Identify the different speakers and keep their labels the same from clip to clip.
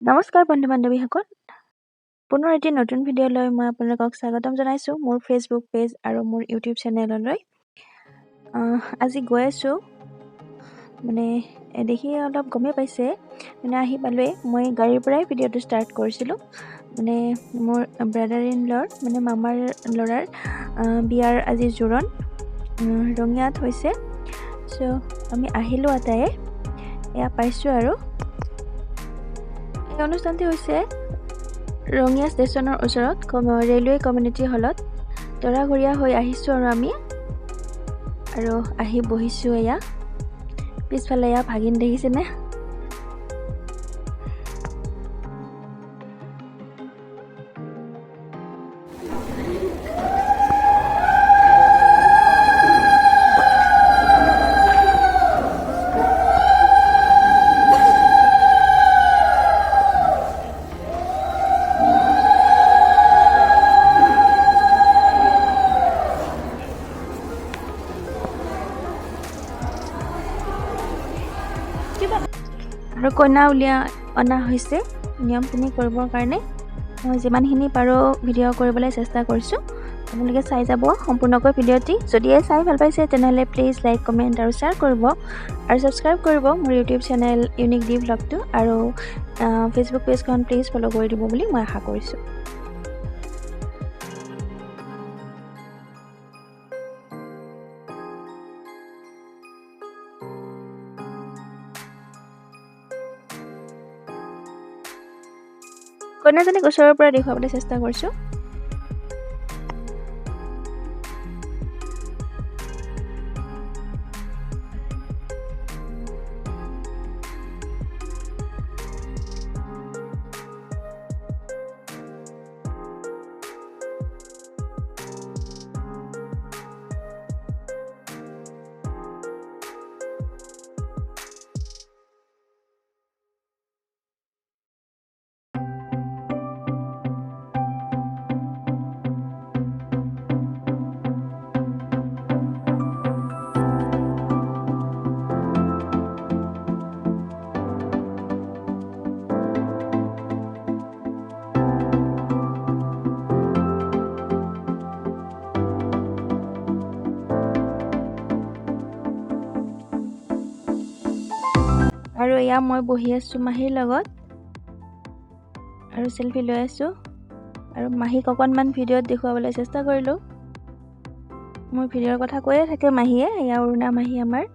Speaker 1: নমস্কাৰ বন্ধু বান্ধৱীসকল, পুনৰ এটি নতুন ভিডিঅ'লৈ মই আপোনালোকক স্বাগতম জনাইছোঁ মোৰ ফেচবুক পেজ আৰু মোৰ ইউটিউব চেনেললৈ। আজি গৈ আছোঁ, দেখি অলপ গমেই পাইছে, আহি পালোৱেই। মই গাড়ীৰ পৰাই ভিডিঅ'টো ষ্টাৰ্ট কৰিছিলোঁ। মোৰ ব্ৰাদাৰ ইন লৰ মামাৰ ল'ৰাৰ বিয়াৰ আজি জোৰণ ৰঙিয়াত হৈছে। চ' আমি আহিলোঁ আটায়ে, এয়া পাইছোঁ আৰু। এই অনুষ্ঠানটি হৈছে ৰঙিয়া ষ্টেচনৰ ওচৰত ৰেলৱে কমিউনিটি হলত। দৰাঘৰীয়া হৈ আহিছোঁ আৰু আমি, আৰু আহি বহিছোঁ। এয়া পিছফালে এয়া ভাগিন দেখিছেনে? আৰু কইনা উলিয়াই অনা হৈছে নিয়মখিনি কৰিবৰ কাৰণে। মই যিমানখিনি পাৰোঁ ভিডিঅ' কৰিবলৈ চেষ্টা কৰিছোঁ। আপোনালোকে চাই যাব সম্পূৰ্ণকৈ ভিডিঅ'টি। যদিহে চাই ভাল পাইছে তেনেহ'লে প্লিজ লাইক, কমেণ্ট আৰু শ্বেয়াৰ কৰিব, আৰু ছাবস্ক্ৰাইব কৰিব মোৰ ইউটিউব চেনেল ইউনিক ডি ভ্লগটো, আৰু ফেচবুক পেজখন প্লিজ ফ'ল' কৰি দিব বুলি মই আশা কৰিছোঁ। কইনাজনীক ওচৰৰ পৰা দেখুৱাবলৈ চেষ্টা কৰিছোঁ। আৰু এয়া মই বহি আছোঁ মাহীৰ লগত, আৰু চেলফি লৈ আছোঁ, আৰু মাহীক অকণমান ভিডিঅ'ত দেখুৱাবলৈ চেষ্টা কৰিলোঁ। মোৰ ভিডিঅ'ৰ কথা কৈয়ে থাকে মাহীয়ে। এয়া অৰুণা মাহী আমাৰ।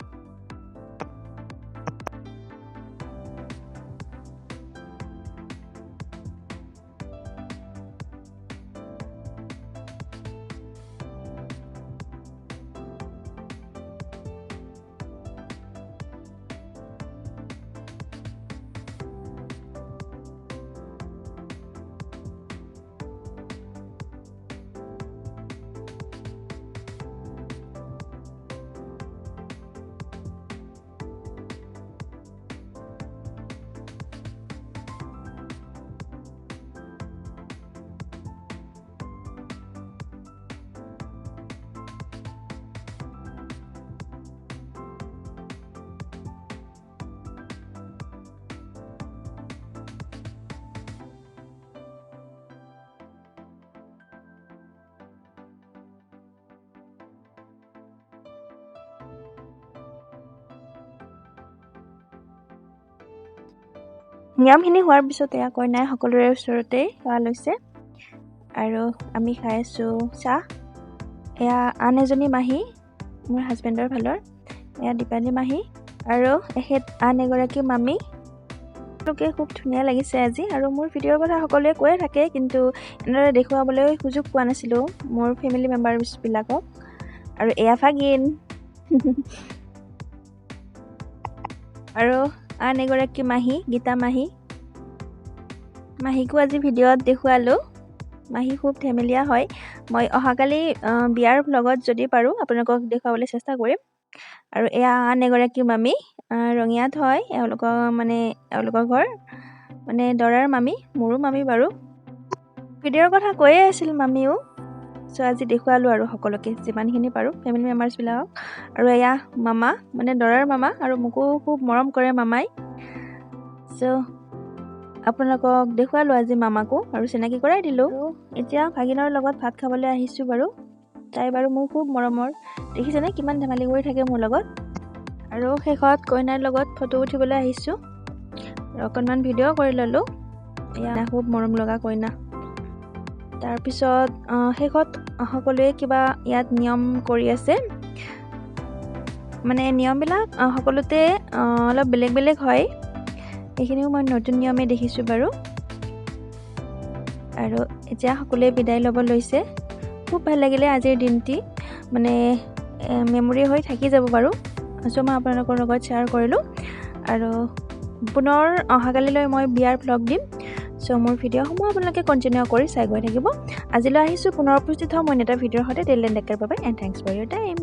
Speaker 1: নিয়মখিনি হোৱাৰ পিছত এয়া কইনাই সকলোৰে ওচৰতে সেৱা লৈছে, আৰু আমি খাই আছোঁ চাহ। এয়া আন এজনী মাহী, মোৰ হাজবেণ্ডৰ ফালৰ, এয়া দীপালী মাহী, আৰু এখেত আন এগৰাকী মামী। তেওঁলোকে খুব ধুনীয়া লাগিছে আজি। আৰু মোৰ ভিডিঅ'ৰ কথা সকলোৱে কৈয়ে থাকে, কিন্তু এনেদৰে দেখুৱাবলৈ সুযোগ পোৱা নাছিলোঁ মোৰ ফেমিলি মেম্বাৰছবিলাকক। আৰু এয়া ভাগিন আৰু আন এগৰাকী মাহী, গীতা মাহী। মাহীকো আজি ভিডিঅ'ত দেখুৱালোঁ। মাহী খুব ধেমেলীয়া হয়। মই অহাকালি বিয়াৰ ভ্লগত যদি পাৰোঁ আপোনালোকক দেখুৱাবলৈ চেষ্টা কৰিম। আৰু এয়া আন এগৰাকী মামী, ৰঙিয়াত হয় এওঁলোকৰ ঘৰ, দৰাৰ মামী, মোৰো মামী বাৰু। ভিডিঅ'ৰ কথা কৈয়ে আছিল মামীও। চ' আজি দেখুৱালোঁ আৰু সকলোকে যিমানখিনি পাৰোঁ ফেমিলি মেম্বাৰ্ছবিলাকক। আৰু এয়া মামা, দৰাৰ মামা, আৰু মোকো খুব মৰম কৰে মামাই। চ' আপোনালোকক দেখুৱালোঁ আজি মামাকো আৰু চিনাকি কৰাই দিলোঁ। এতিয়া ভাগিনৰ লগত ভাত খাবলৈ আহিছোঁ বাৰু। তাই বাৰু মোৰ খুব মৰমৰ, দেখিছেনে কিমান ধেমালি কৰি থাকে মোৰ লগত। আৰু শেষত কইনাৰ লগত ফটো উঠিবলৈ আহিছোঁ আৰু অকণমান ভিডিঅ' কৰি ল'লোঁ। এয়া খুব মৰম লগা কইনা। তাৰপিছত শেষত সকলোৱে কিবা ইয়াত নিয়ম কৰি আছে। মানে নিয়মবিলাক সকলোতে অলপ বেলেগ বেলেগ হয়। এইখিনিও মই নতুন নিয়মে দেখিছোঁ বাৰু। আৰু এতিয়া সকলোৱে বিদায় ল'ব লৈছে। খুব ভাল লাগিলে আজিৰ দিনটি, মানে মেমৰি হৈ থাকি যাব বাৰু। চ' মই আপোনালোকৰ লগত শ্বেয়াৰ কৰিলোঁ। আৰু পুনৰ অহাকালিলৈ মই বিয়াৰ ভ্লগ দিম। চ' মোৰ ভিডিঅ'সমূহ আপোনালোকে কণ্টিনিউ কৰি চাই গৈ থাকিব। আজিলৈ আহিছোঁ, পুনৰ উপস্থিত হ'ম মই এটা ভিডিঅ'ৰ সৈতে। Till then take care, bye bye and thanks for your time.